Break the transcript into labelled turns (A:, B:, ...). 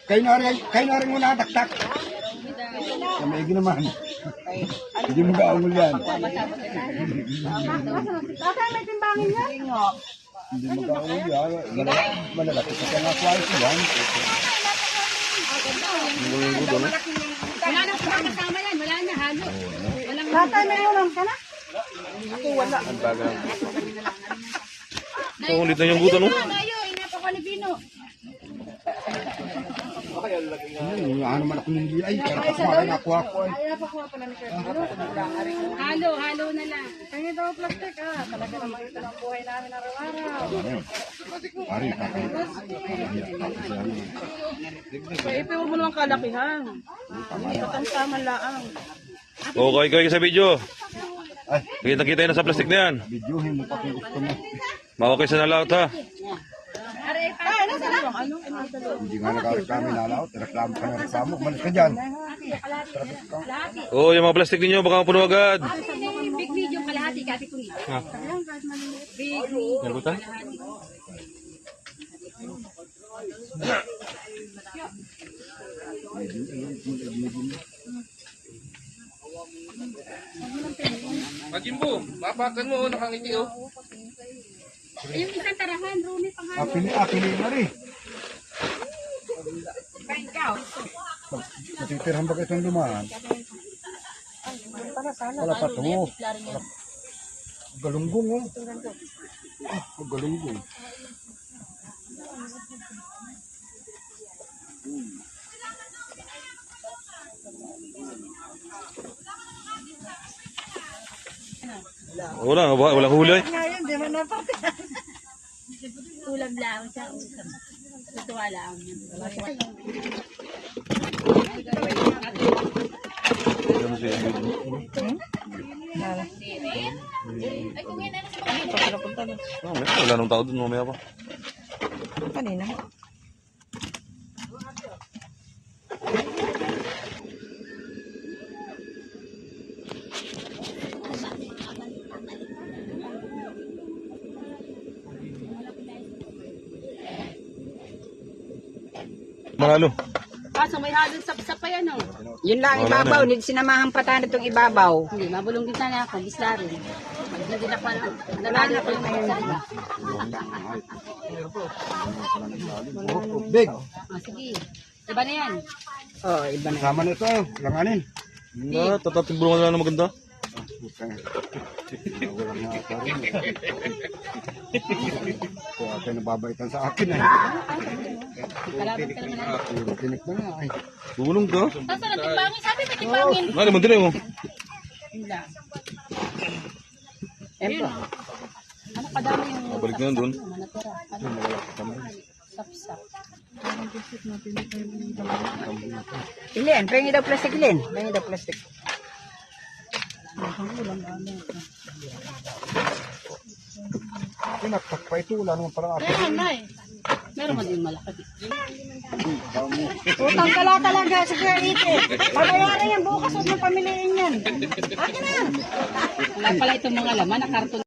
A: Kayo na rin muna taktak. Kamay naman. Hindi mo gaungol yan.
B: Tatay, may timbangin yan?
A: Hindi mo gaungol yan. Malalaki sa kanakwalis yan.
B: Wala na kasama yan. Wala na, halo. Tatay, may ulam ka na? Ako wala.
C: Ulit na yung buto, no?
B: Tayo, inapakalipino.
A: Ano man ako hindi ay. Nakuha ko ay.
B: Halo na lang. Kaya daw plastic talaga naman ito ang buhay namin araw-araw.
A: Pari,
B: Ipin mo naman kalakihan. Katansaman laang.
C: Okay kayo sa video.
A: Ay.
C: Kita na sa plastic na yan.
A: Videohin mo pa kung gusto mo.
C: Makakay sa nalaot ha.
A: Hindi nga nakareklamo na alaot. Reklamo ka na reklamo. Malis ka dyan.
C: Oo, yung mga plastic ninyo baka mapuno agad.
B: Big video kalahati kasi kung ito.
C: Ha?
B: Big
C: Nagutan?
D: Majimbo, mapakan mo, nakangiti oh.
B: yung isang tarahan, Rumi pangalan.
A: Apili na rin. Matitirahan ba itong dumaan? Wala pa ito. Galunggong oh. Galunggong.
C: Wala huli.
B: Ngayon, di man naparte. Ulam lang sa usam. Tutuwa lang.
C: Wala nang tao dun, mamaya pa.
B: Kanina.
C: Manalo.
B: Kaso may halong sapsap pa yan oh.
E: Yun lang ibabaw, hindi sinamahan pa tayo itong ibabaw.
B: Hindi, mabulong din sana ako. Bisla rin. Hindi na pa lang. Nalala ko yung mayroon.
A: Big.
B: Sige. Iba na yan.
E: Oo, iba na.
A: Sama na ito. Langanin.
C: Tatatibulungan lang na maganda.
A: Walang nga pa rin. Kaya tayo nababaitan sa akin eh.
B: Kalaban ka naman natin.
A: Tinik mo na ay.
C: Bulong ka.
B: Saan na timbangin? Sabi may timbangin.
C: Ano mo din mo?
B: Wala.
E: Empo.
B: Ano kadami yung
C: Balik na doon.
B: natira? Ano? Sapsap.
E: Ilin, pengi daw plastic ilin. Pengi daw plastic.
A: Pinaktak pa ito. Wala naman parang akin.
B: Ayan, Nay. Meron mo din malaki.
E: Utang ka lang talaga sa Kuya Babayaran yan bukas, huwag mong pamiliin yan. Akin na yan.
B: Wala pala itong mga laman na karton.